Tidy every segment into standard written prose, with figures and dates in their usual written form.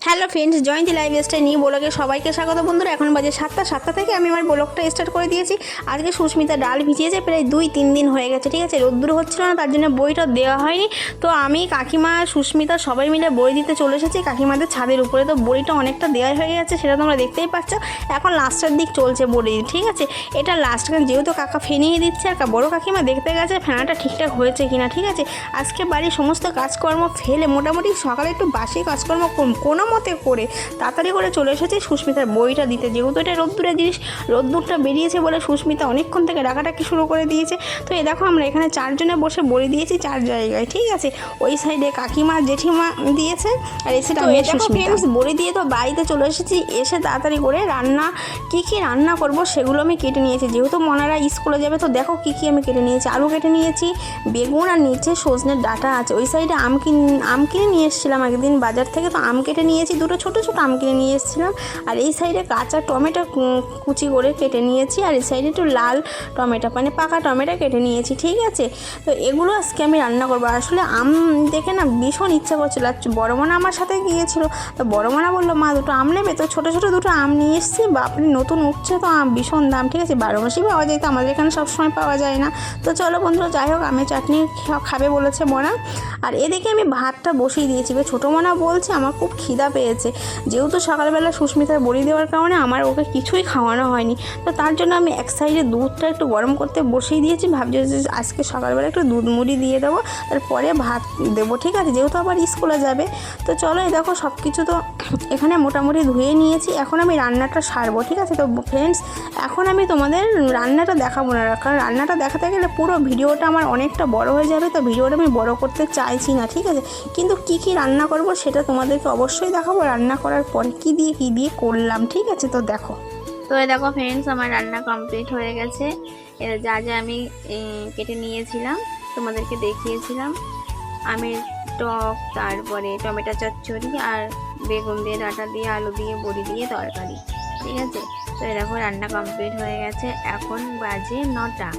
Hello friends, জয়ন্তী lifestyle new ব্লগে সবাইকে স্বাগত। বন্ধুরা, এখন বাজে 7টা থেকে আমি আমার ব্লগটা স্টার্ট করে দিয়েছি। আজকে সুস্মিতা ডাল ভিজিয়েছে, প্রায় 2-3 দিন হয়ে গেছে। ঠিক আছে, রোদ্দুর হচ্ছিল না, তার জন্য বইটা দেওয়া হয়নি। তো আমি, কাকিমা, সুস্মিতা সবাই মিলে বই দিতে চলে এসেছি কাকিমাদের ছাদের উপরে। তো বইটা অনেকটা দেওয়া হয়ে গেছে, সেটা তোমরা দেখতেই পাচ্ছ। এখন লাস্টের দিক চলছে বড়ি। ঠিক আছে, এটা লাস্ট, যেহেতু কাকা ফেনিয়ে দিচ্ছে আর বড়ো কাকিমা দেখতে গেছে ফেনাটা ঠিকঠাক হয়েছে কিনা। ঠিক আছে, আজকে বাড়ির সমস্ত কাজকর্ম ফেলে মোটামুটি সকালে একটু বাসি কাজকর্ম কোনো মতে করে তাড়াতাড়ি করে চলে এসেছি সুস্মিতার বইটা দিতে। যেহেতু এটা রোদ্দুরের জিনিস, রোদ্দুরটা বেরিয়েছে বলে সুস্মিতা অনেকক্ষণ থেকে ডাকাটাকি শুরু করে দিয়েছে। তো এই দেখো, আমরা এখানে 4 জনে বসে বড়ি দিয়েছি 4 জায়গায়। ঠিক আছে, ওই সাইডে কাকিমা জেঠিমা দিয়েছে, আর এসে ফ্রেন্ডস বড়ি দিয়ে তো বাড়িতে চলে এসেছি। এসে তাড়াতাড়ি করে রান্না কী রান্না করব সেগুলো আমি কেটে নিয়েছি। যেহেতু মনারা স্কুলে যাবে, তো দেখো কী আমি কেটে নিয়েছি। আলু কেটে নিয়েছি, বেগুন, আর নিচে সজনের ডাঁটা আছে। ওই সাইডে আম কিনে নিয়ে এসেছিলাম একদিন বাজার থেকে, তো আম কেটে নিয়েছি, দুটো ছোটো ছোটো আম কিনে নিয়ে এসেছিলাম। আর এই সাইডে কাঁচা টমেটো কুচি করে কেটে নিয়েছি, আর এই সাইডে একটু লাল টমেটো মানে পাকা টমেটো কেটে নিয়েছি। ঠিক আছে, তো এগুলো আজকে আমি রান্না করবো। আসলে আম দেখে না ভীষণ ইচ্ছা করছিল। আর বড় মনা আমার সাথে গিয়েছিলো, তো বড় মনা বললো মা দুটো আম নেবে, তো ছোটো ছোটো দুটো আম নিয়ে এসেছি। বাপরে, নতুন উঠছে তো আম, ভীষণ দাম। ঠিক আছে, 12 মাসই পাওয়া যায়, তো আমাদের এখানে সবসময় পাওয়া যায় না। তো চলো বন্ধুরা, যাই হোক, আমের চাটনি খাবে বলেছে মনা। আর এদিকে আমি ভাতটা বসিয়ে দিয়েছি। ছোটো মনা বলছে আমার খুব খিদা পেয়েছে। যেহেতু সকালবেলা সুস্মিতার বড়ি দেওয়ার কারণে আমার ওকে কিছুই খাওয়ানো হয়নি, তো তার জন্য আমি এক সাইডে দুধটা একটু গরম করতে বসিয়ে দিয়েছি। ভাবছি যে আজকে সকালবেলা একটু দুধ মুড়ি দিয়ে দেবো, তারপরে ভাত দেবো। ঠিক আছে, যেহেতু আবার স্কুলে যাবে। তো চলো, এই দেখো সব কিছু তো এখানে মোটামুটি ধুয়ে নিয়েছি। এখন আমি রান্নাটা সারবো। ঠিক আছে, তো ফ্রেন্ডস, এখন আমি তোমাদের রান্নাটা দেখাবো না, কারণ রান্নাটা দেখাতে গেলে পুরো ভিডিওটা আমার অনেকটা বড় হয়ে যাবে। তো ভিডিওটা আমি বড় করতে চাইছি না। ঠিক আছে, কিন্তু কী রান্না করব সেটা তোমাদেরকে অবশ্যই দেখাবো রান্না করার পরে কী দিয়ে করলাম। ঠিক আছে, তো দেখো। তো এই দেখো ফ্রেন্ডস, আমার রান্না কমপ্লিট হয়ে গেছে। যা যা আমি কেটে নিয়েছিলাম তোমাদেরকে দেখিয়েছিলাম, আমের টক, তারপরে টমেটো চচ্চড়ি, আর বেগুন দিয়ে, ডাঁটা দিয়ে, আলু দিয়ে, বড়ি দিয়ে তরকারি। ঠিক আছে, তো এই দেখো রান্না কমপ্লিট হয়ে গেছে। এখন বাজে 9টা।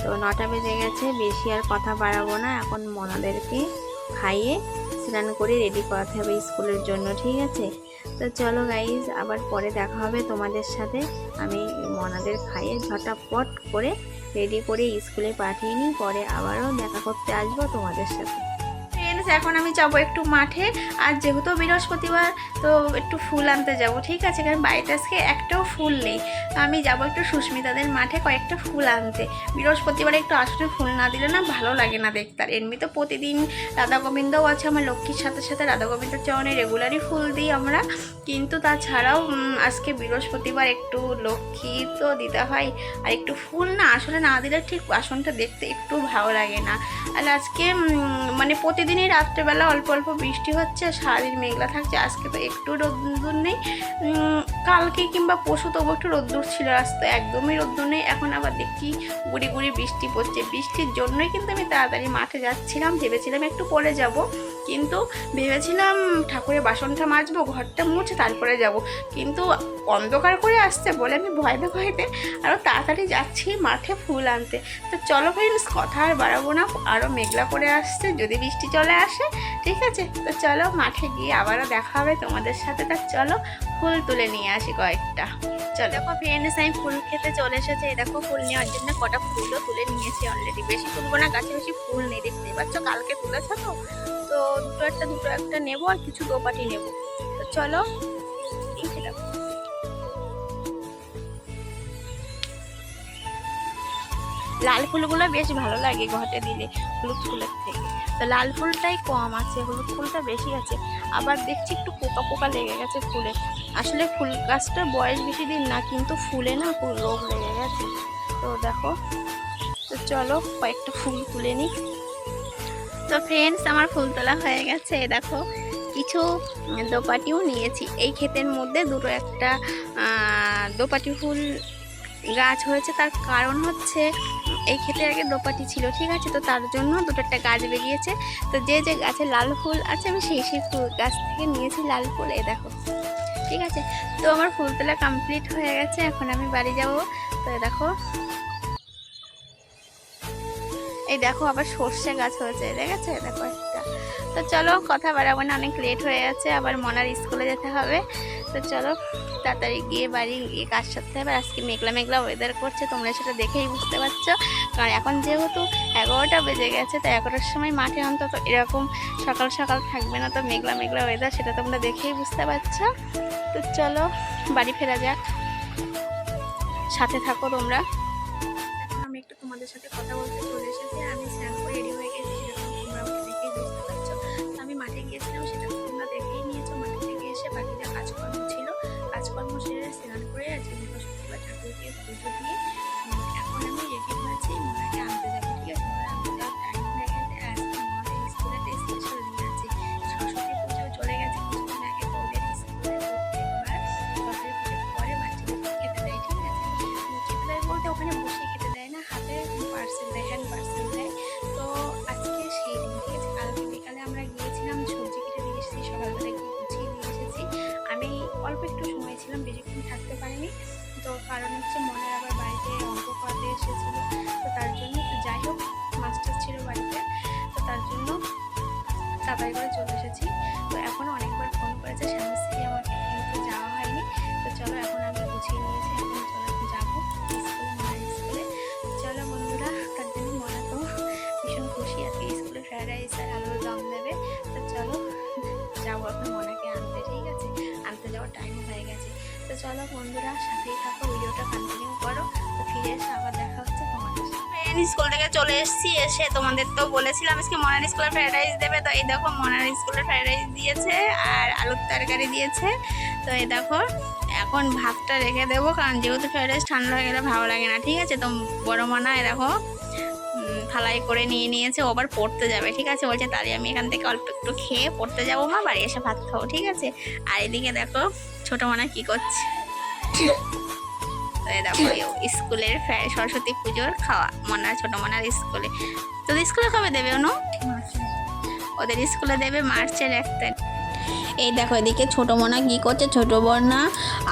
তো 9টা বেজে গেছে, বেশি আর কথা বাড়াবো না। এখন মনাদেরকে খাইয়ে স্নান করে রেডি করাতে হবে স্কুলের জন্য। ঠিক আছে, তো চলো গাইজ, আবার পরে দেখা হবে তোমাদের সাথে। আমি মনাদের খাইয়ে ঝটাপট করে রেডি করে স্কুলে পাঠিয়ে নিই, পরে আবারও দেখা করতে আসবো তোমাদের সাথে। এখন আমি যাবো একটু মাঠে, আর যেহেতু বৃহস্পতিবার, তো একটু ফুল আনতে যাব। ঠিক আছে, কারণ বাড়িতে আজকে একটাও ফুল নেই। তো আমি যাবো একটু সুস্মিতাদের মাঠে কয়েকটা ফুল আনতে। বৃহস্পতিবার একটু আসলে ফুল না দিলে না ভালো লাগে না দেখতে। আর এমনি তো প্রতিদিন রাধা গোবিন্দও আছে, আমার লক্ষ্মীর সাথে সাথে রাধা গোবিন্দ চরণে রেগুলারই ফুল দিই আমরা। কিন্তু তাছাড়াও আজকে বৃহস্পতিবার একটু লক্ষ্মী তো দিতে হয়, আর একটু ফুল না আসলে না দিলে ঠিক বাসনটা দেখতে একটু ভালো লাগে না। আর আজকে মানে প্রতিদিনই রাত্রেবেলা অল্প অল্প বৃষ্টি হচ্ছে, সারাদিন মেঘলা থাকছে। আজকে তো একটু রোদ্দুর নেই। কালকে কিংবা পরশু তবু একটু রোদ্দুর ছিল, রাস্তায় একদমই রোদ্দুর নেই। এখন আবার দেখি গুড়ি গুড়ি বৃষ্টি পড়ছে। বৃষ্টির জন্যই কিন্তু আমি তাড়াতাড়ি মাঠে যাচ্ছিলাম। ভেবেছিলাম একটু পরে যাব, কিন্তু ভেবেছিলাম ঠাকুরের বাসনটা মাজবো, ঘরটা মুছে তারপরে যাব, কিন্তু অন্ধকার করে আসছে বলে আমি ভয়তে ভয়তে আরও তাড়াতাড়ি যাচ্ছি মাঠে ফুল আনতে। তো চলো ফ্রেন্ডস, কথা আর বাড়াবো না, আরও মেঘলা করে আসছে, যদি বৃষ্টি চলে আসে। ঠিক আছে, তো চলো মাঠে গিয়ে আবারও দেখা হবে তোমাদের সাথে। তা চলো ফুল তুলে নিয়ে আসি কয়েকটা। চলো দেখো ফ্রেন্ডস, আমি ফুল খেতে চলে এসেছে। এই দেখো ফুল নেওয়ার জন্য কটা ফুলও তুলে নিয়েছি অলরেডি। বেশি তুলবো না, গাছে বেশি ফুল নেই, দেখতেই পাচ্ছ, কালকে তুলেছো তো। তো দুটো একটা নেবো, আর কিছু দোপাটি নেবো। তো চলো, দেখো লাল ফুলগুলো বেশ ভালো লাগে ঘটে দিলে হলুদ ফুলের থেকে। তো লাল ফুলটাই কম আছে, হলুদ ফুলটা বেশি আছে। আবার দেখছি একটু পোকা পোকা লেগে গেছে ফুলে। আসলে ফুল গাছটার বয়স বেশি দিন না, কিন্তু ফুলে না রোগ লেগে গেছে। তো দেখো, তো চলো কয়েকটা ফুল তুলে নিই। তো ফ্রেন্ডস, আমার ফুল তোলা হয়ে গেছে। দেখো কিছু দোপাটিও নিয়েছি। এই ক্ষেতের মধ্যে একটা দোপাটি ফুল গাছ হয়েছে। তার কারণ হচ্ছে এই ক্ষেতে আগে দোপাটি ছিল। ঠিক আছে, তো তার জন্য একটা গাছ বেরিয়েছে। তো যে গাছে লাল ফুল আছে, আমি সেই ফুল গাছ থেকে নিয়েছি লাল ফুল। এই দেখো, ঠিক আছে, তো আমার ফুল তোলা কমপ্লিট হয়ে গেছে। এখন আমি বাড়ি যাব। তো দেখো, এই দেখো আবার সর্ষে গাছ হয়েছে, দেখেছে, দেখো একটা। তো চলো কথা বাড়াবো না, অনেক লেট হয়ে যাচ্ছে, আবার মনার স্কুলে যেতে হবে। তো চলো তাড়াতাড়ি গিয়ে বাড়ি গিয়ে কাজ সারতে হবে। আজকে মেঘলা মেঘলা ওয়েদার করছে, তোমরা সেটা দেখেই বুঝতে পারছো। কারণ এখন যেহেতু 11টা বেজে গেছে, তো 11টার সময় মাঠে অন্তত এরকম সকাল সকাল থাকবে না, তো মেঘলা মেঘলা ওয়েদার সেটা তোমরা দেখেই বুঝতে পারছো। তো চলো বাড়ি ফেরা যাক, সাথে থাকো তোমরা। এখন আমি একটু তোমাদের সাথে কথা বলতে চলে এসেছি। আমি স্নান করে রেডি হয়ে গেছি, সেটা তোমরা আমাকে দেখেই বুঝতে পারছো। তো আমি মাঠে গিয়েছিলাম, সেটা তোমরা দেখেই নিয়েছো। মাঠে থেকে এসে বাকি যা কাজকর্ম ছিল, কাজকর্ম সেরে স্নান করে আজকে বৃহস্পতিবার ঠাকুরকে পুজো দিয়ে এখন আমি রেডি হয়েছি মনাকে আনতে যাবো। ঠিক আছে, মনে আনতে যাওয়ার টাইম হয়ে গেছে। আজকে মনের স্কুলে স্পেশাল দিন আছে, সরস্বতী পুজো চলে গেছে কিছুদিন আগে। তো ওদের স্কুলে প্রত্যেকবার সরস্বতী পুজোর পরে বাচ্চাদেরকে খেতে দেয়। ঠিক আছে, খেতে দেয় বলতে ওখানে বসে খেতে দেয় না, হাতে পার্সেল দেয়, হ্যান্ড পার্সেল দেয়। তো আজকে সেই দিন। ঠিক আছে, কালকে বিকালে আমরা গিয়েছিলাম, সবজি কেটে দিয়ে এসেছি, সকালবেলা গিয়ে গুছিয়ে দিয়ে এসেছি। আমি অল্প একটু সময় ছিলাম, বেশিক্ষণ থাকতে পারিনি। তো কারণ হচ্ছে মনের আবার বাড়িতে অঙ্ক করাতে এসেছিল, তো তার জন্য। তো যাই হোক, মাস্টার ছিল বাড়িতে, তো তার জন্য তাড়াতাড়ি করে চলে এসেছি। তো এখনও অনেকবার ফোন করেছে স্বামী স্ত্রী আমাকে, কিন্তু যাওয়া হয়নি। তো চলো এখন আমি গুছিয়ে নিয়েছি, এখন চলো যাবো স্কুলে, মনের স্কুলে। চলো বন্ধুরা, তার জন্য মনে তো ভীষণ খুশি, আজকে স্কুলে ফ্রাইড রাইস আর আলুর দম দেবে। তো চলো যাবো এখন মনাকে আনতে। ঠিক আছে, আনতে যাওয়ার টাইম হয়ে গেছে। তো চলো বন্ধুরা, সাথেই থাকো, ভিডিওটা কন্টিনিউ করো। তো ফিরে এসে আবার দেখা হচ্ছে তোমাদের সাথে। স্কুল থেকে চলে এসেছি, এসে তোমাদের তো বলেছিলাম আজকে মনার স্কুলে ফ্রাইড রাইস দেবে। তো এই দেখো মনার স্কুলে ফ্রাইড রাইস দিয়েছে আর আলুর তরকারি দিয়েছে। তো এই দেখো এখন ভাতটা রেখে দেবো, কারণ যেহেতু ফ্রাইড রাইস ঠান্ডা হয়ে গেলে ভালো লাগে না। ঠিক আছে, তো বড় মনা এই দেখো থালাই করে নিয়ে নিয়েছে, ও আবার পড়তে যাবে। ঠিক আছে, বলছে তাহলে আমি এখান থেকে অল্প একটু খেয়ে পড়তে যাবো, মা বাড়ি এসে ভাত খাবো। ঠিক আছে, আর এদিকে দেখো ছোটো মনা কি করছে। তো এই দেখো স্কুলের সরস্বতী পুজোর খাওয়া মনার, ছোটো মনার স্কুলে। তোদের স্কুলে কবে দেবে অনু? ওদের স্কুলে দেবে মার্চের 1 তারিখ। এই দেখো এদিকে ছোটো মনা কী করছে, ছোটো বন্যা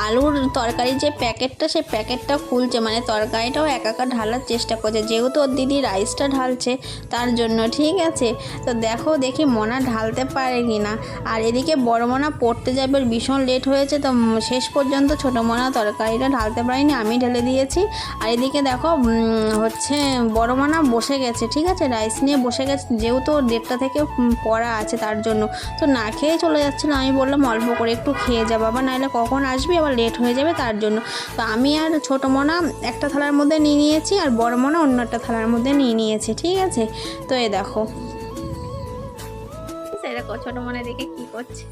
আলুর তরকারির যে প্যাকেটটা, সেই প্যাকেটটা খুলছে, মানে তরকারিটাও একা ঢালার চেষ্টা করছে, যেহেতু ওর দিদি রাইসটা ঢালছে তার জন্য। ঠিক আছে, তো দেখো দেখি মনা ঢালতে পারে কি না। আর এদিকে বড় মনা পড়তে যাবে, ওর ভীষণ লেট হয়েছে, তো শেষ পর্যন্ত ছোটো মনা তরকারিটা ঢালতে পারিনি, আমি ঢেলে দিয়েছি। আর এদিকে দেখো হচ্ছে বড় মনা বসে গেছে। ঠিক আছে, রাইস নিয়ে বসে গেছে, যেহেতু ওর 1টা থেকে পড়া আছে তার জন্য। তো না খেয়ে চলে যাচ্ছিল, আমি বললাম অল্প করে একটু খেয়ে যা বাবা, নাহলে কখন আসবি, আবার লেট হয়ে যাবে তার জন্য। তো আমি আর ছোটো মনা একটা থালার মধ্যে নিয়ে নিয়েছি, আর বড় মনা অন্য একটা থালার মধ্যে নিয়ে নিয়েছি। ঠিক আছে, তো এই দেখো দেখো ছোটো মনা দেখে কি করছে,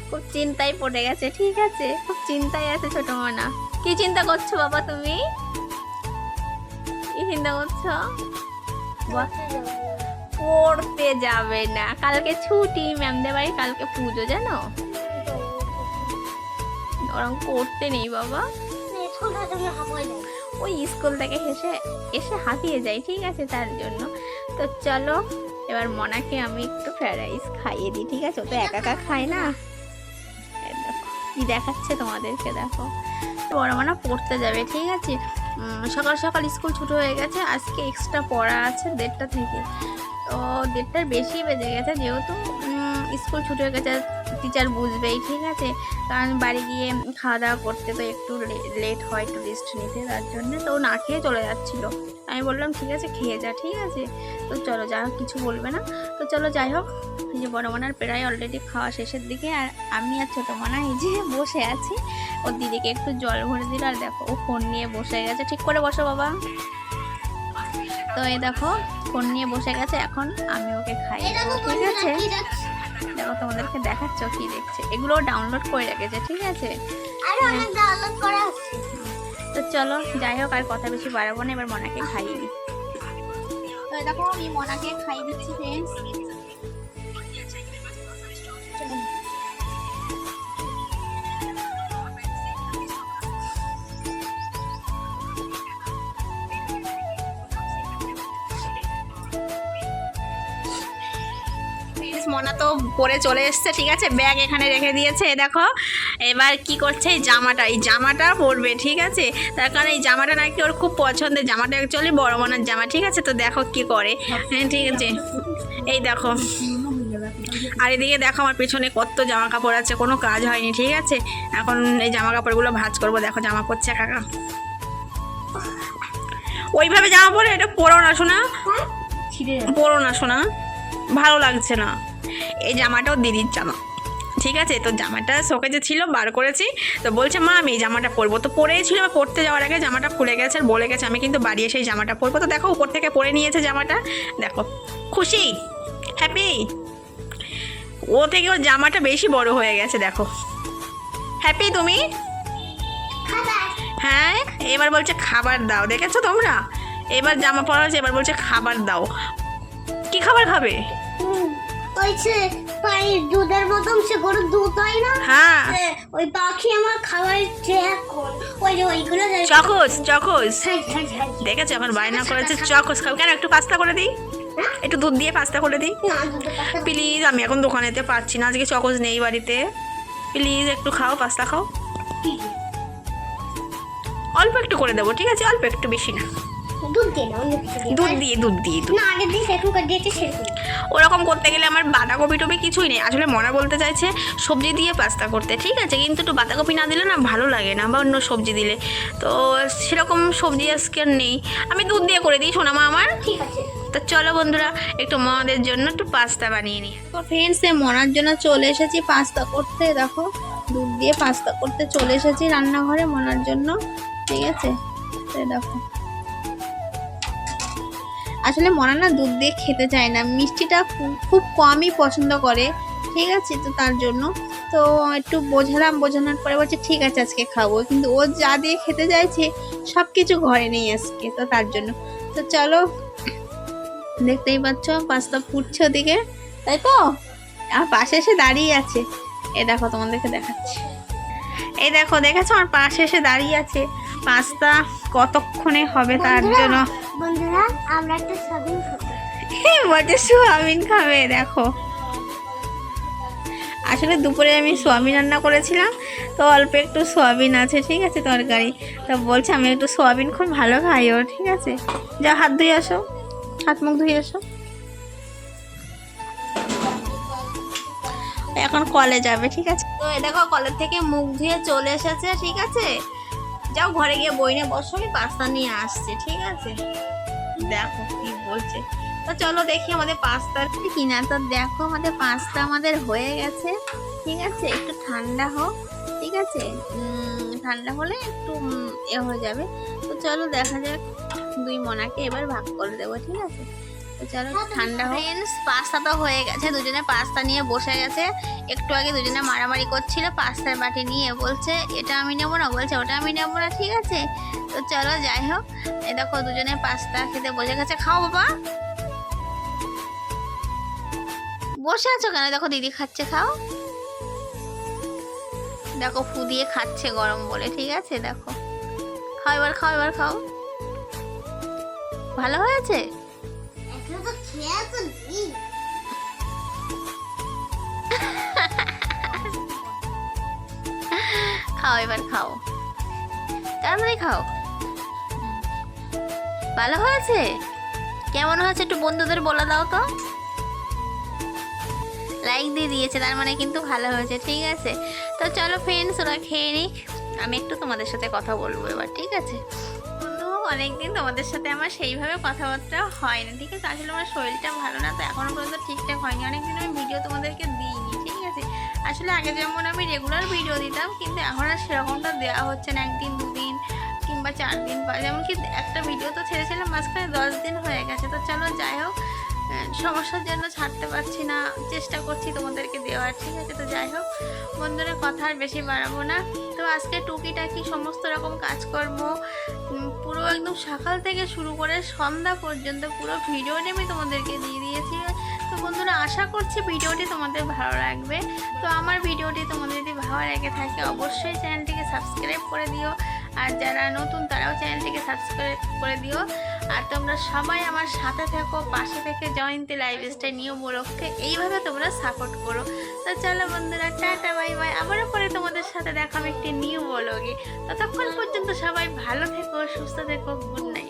খুব চিন্তায় পড়ে গেছে। ঠিক আছে, খুব চিন্তায় আছে ছোটো মনা। কি চিন্তা করছো বাবা তুমি? কি চিন্তা করছো? পড়তে যাবে না, কালকে ছুটি, ম্যামদের বাড়ি কালকে পুজো, জানো? ওরকম করতে নেই বাবা, ওই স্কুল থেকে এসে হাঁপিয়ে যায়। ঠিক আছে, তার জন্য। তো চলো এবার মনাকে আমি একটু ফ্রাইড রাইস খাইয়ে দিই। ঠিক আছে, ও তো একা খায় না। দেখো কি দেখাচ্ছে তোমাদেরকে, দেখো বড় মনা পড়তে যাবে। ঠিক আছে, সকাল সকাল স্কুল ছুটি হয়ে গেছে, আজকে এক্সট্রা পড়া আছে 1:30 থেকে। তো 1:30টার বেশি বেজে গেছে, যেহেতু স্কুল ছুটি হয়ে গেছে, টিচার বুঝবেই। ঠিক আছে, কারণ বাড়ি গিয়ে খাওয়া দাওয়া করতে তো একটু লেট হয়, একটু রেস্ট নিতে, তার জন্য। তো না খেয়ে চলে যাচ্ছিলো, আমি বললাম ঠিক আছে খেয়ে যা। ঠিক আছে, তো চলো যাই হোক, কিছু বলবে না। তো চলো যাই হোক, এই যে বড় মনার প্রায় অলরেডি খাওয়া শেষের দিকে, আর আমি আর ছোটো মনা এই যে বসে আছি। ওর দিদিকে একটু জল ভরে দিল, আর দেখো ও ফোন নিয়ে বসে গেছে। ঠিক করে বসো বাবা। তো এই দেখো ফোন নিয়ে বসে গেছে, এখন আমি ওকে খাইয়ে দেবো। ঠিক আছে, দেখো তোমাদেরকে দেখাচ্ছ কি দেখছে, এগুলো ডাউনলোড করে রেখেছে। ঠিক আছে, তো চলো যাই হোক, আর কথা বেশি বাড়াবো না, এবার মনাকে খাইয়ে দিই। তো দেখো আমি মনাকে খাইয়ে দিচ্ছি ফ্রেন্ডস। মনা তো পরে চলে এসছে। ঠিক আছে, ব্যাগ এখানে রেখে দিয়েছে। দেখো এবার কি করছে, এই জামাটা পরবে। ঠিক আছে, তার কারণ এই জামাটা নাকি ওর খুব পছন্দের, জামাটা অ্যাকচুয়ালি বড় মনার জামা। ঠিক আছে, তো দেখো কি করে। হ্যাঁ ঠিক আছে, এই দেখো আর এদিকে দেখো আমার পেছনে কত জামা কাপড় আছে, কোনো কাজ হয়নি, ঠিক আছে। এখন এই জামা কাপড়গুলো ভাঁজ করবো। দেখো জামা পরছে কাকা, ওইভাবে জামা পরে এটা পরো না শোনা, পরো না শোনা, ভালো লাগছে না। এই জামাটাও দিদির জামা, ঠিক আছে। তো জামাটা শোকেজে ছিল, বার করেছি, তো বলছে মা আমি এই জামাটা পরবো। তো পরেই ছিল, পরতে যাওয়ার আগে জামাটা খুলে গেছে আর বলে গেছে আমি কিন্তু বাড়ি এসে এই জামাটা পরবো। তো দেখো উপর থেকে পরে নিয়েছে জামাটা, দেখো খুশি, হ্যাপি। ও থেকে ওর জামাটা বেশি বড় হয়ে গেছে, দেখো হ্যাপি তুমি। হ্যাঁ এবার বলছে খাবার দাও, দেখেছো তোমরা, এবার জামা পরা হয়েছে, এবার বলছে খাবার দাও। কি খাবার খাবে? ওই যে দুধের মতন সে গরুর দুধ হয় না, হ্যাঁ ওই পাখি আমার খাবার ওই যে ওইগুলো চকোস, চকোস দেখেছো এখন বায়না করেছে চকোস খাও। কেন একটু পাস্তা করে দিই, একটু দুধ দিয়ে পাস্তা করে দিই প্লিজ। আমি এখন দোকানেতে পাচ্ছি না, আজকে চকোস নেই বাড়িতে, প্লিজ একটু খাও, পাস্তা খাও। অল্প একটু করে দেবো, ঠিক আছে, অল্প একটু, বেশি না। দুধ দিয়ে না, দুধ দিয়ে, দুধ দিয়ে, দুধ না আগে দিয়ে সেরকম করে দিয়েছে সেরকম। ওরকম করতে গেলে আমার বাঁধাকপি টপি কিছুই নেই। আসলে মনা বলতে চাইছে সবজি দিয়ে পাস্তা করতে, ঠিক আছে, কিন্তু একটু বাঁধাকপি না দিলে না ভালো লাগে না, বা অন্য সবজি দিলে। তো সেরকম সবজি আজকে আর নেই, আমি দুধ দিয়ে করে দিই সোনামা আমার, ঠিক আছে। তো চলো বন্ধুরা একটু মনাদের জন্য একটু পাস্তা বানিয়ে নিই। তো ফ্রেন্ডস মনার জন্য চলে এসেছি পাস্তা করতে। দেখো দুধ দিয়ে পাস্তা করতে চলে এসেছি রান্নাঘরে মনার জন্য, ঠিক আছে। দেখো আসলে মনা না দুধ দিয়ে খেতে চায় না, মিষ্টিটা খুব কমই পছন্দ করে, ঠিক আছে। তো তার জন্য তো একটু বোঝানোর পরে বলছে ঠিক আছে আজকে খাবো, কিন্তু ও যা দিয়ে খেতে চাইছে সব কিছু ঘরে নেই আজকে, তো তার জন্য। তো চলো দেখতেই পাচ্ছ পাস্তা ফুটছে ওদিকে, তাই তো, আর পাশে এসে দাঁড়িয়ে আছে। এ দেখো তোমাদেরকে দেখাচ্ছি, এই দেখো দেখেছো আমার পাশে এসে দাঁড়িয়ে আছে। পাস্তা কতক্ষণে হবে তার জন্য বন্ধুরা আমরা একটা সোয়াবিন খাবো। বলছে সোয়াবিন খাবে। দেখো আসলে দুপুরে আমি সোয়াবিন রান্না করেছিলাম, তো অল্প একটু সোয়াবিন আছে, ঠিক আছে, তরকারি। তো বলছে আমি একটু সোয়াবিন খুব ভালো খাই ও, ঠিক আছে। যা হাত ধুয়ে আসো, হাত মুখ ধুয়ে আসো, এখন কলে যাবে, ঠিক আছে। তো এ দেখো কলের থেকে মুখ ধুয়ে চলে এসেছে, ঠিক আছে। যাও ঘরে গিয়ে বই নিয়ে বসো, আমি পাস্তা নিয়ে আসছি, ঠিক আছে। দেখো কি বলছে। তো চলো দেখি আমাদের পাস্তার কিনা। তো দেখো আমাদের পাস্তা আমাদের হয়ে গেছে, ঠিক আছে। একটু ঠান্ডা হোক, ঠিক আছে, ঠান্ডা হলে একটু হয়ে যাবে। তো চলো দেখা যাক, দুই মনাকে এবার ভাগ করে দেবো, ঠিক আছে। তো চলো ঠান্ডা হোক। পাস্তা তো হয়ে গেছে, দুজনে পাস্তা নিয়ে বসে গেছে। একটু আগে দুজনে মারামারি করছিল পাস্তার বাটি নিয়ে, বলছে এটা আমি নেবো না, বলছে ওটা আমি নেবো না, ঠিক আছে। তো চলো যাই হোক, এই দেখো দুজনে পাস্তা খেতে বসে গেছে। খাও বাবা, বসে আছো কেন? দেখো দিদি খাচ্ছে, খাও। দেখো ফু দিয়ে খাচ্ছে গরম বলে, ঠিক আছে। দেখো খাও, এবার খাও, এবার খাও। ভালো হয়েছে? এখনো তো খেয়ে তো নেই। খাও এবার খাও, তাড়াতাড়ি খাও। ভালো হয়েছে? কেমন হয়েছে একটু বন্ধুদের বলে দাও তো। লাইক দিয়ে দিয়েছে, তার মানে কিন্তু ভালো হয়েছে, ঠিক আছে। তো চলো ফ্রেন্ডস ওরা খেয়ে নিক, আমি একটু তোমাদের সাথে কথা বলবো এবার, ঠিক আছে। অনেকদিন তোমাদের সাথে আমার সেইভাবে কথাবার্তা হয় না, ঠিক আছে। আসলে আমার শরীরটা ভালো না, তো এখনো পর্যন্ত ঠিকঠাক হয়নি। অনেকদিন আমি ভিডিও তোমাদেরকে দিইনি, ঠিক আছে। আসলে আগে যেমন আমি রেগুলার ভিডিও দিতাম, কিন্তু এখন আর সেরকমটা দেওয়া হচ্ছে না, একদিন দুদিন কিংবা 4 দিন পর। যেমন কি একটা ভিডিও তো ছেড়েছিলাম, মাঝখানে 10 দিন হয়ে গেছে। তো চলো যাই হোক, সমস্যার জন্য ছাড়তে পারছি না, চেষ্টা করছি তোমাদেরকে দেওয়ার, ঠিক আছে। তো যাই হোক বন্ধুরা, কথা আর বেশি বাড়াবো না। তো আজকে টুকিটাকি সমস্ত রকম কাজকর্ম পুরো একদম সকাল থেকে শুরু করে সন্ধ্যা পর্যন্ত পুরো ভিডিওটি আমি তোমাদেরকে দিয়ে দিয়েছি। তো বন্ধুরা আশা করছি ভিডিওটি তোমাদের ভালো লাগবে। তো আমার ভিডিওটি তোমাদের যদি ভালো লেগে থাকে অবশ্যই চ্যানেলটিকে সাবস্ক্রাইব করে দিও, আর যারা নতুন তারাও চ্যানেলটিকে সাবস্ক্রাইব করে দিও। আর তোমরা সবাই আমার সাথে থেকো, পাশে থেকে জয়ন্তী লাইফস্টাইল নিউ ব্লগকে এইভাবে তোমরা সাপোর্ট করো। তো চলো বন্ধুরা, টাটা বাই বাই, আবারও পরে তোমাদের সাথে দেখা হবে একটি নিউ ব্লগে। ততক্ষণ পর্যন্ত সবাই ভালো থেকো, সুস্থ থেকো, গুড নাইট।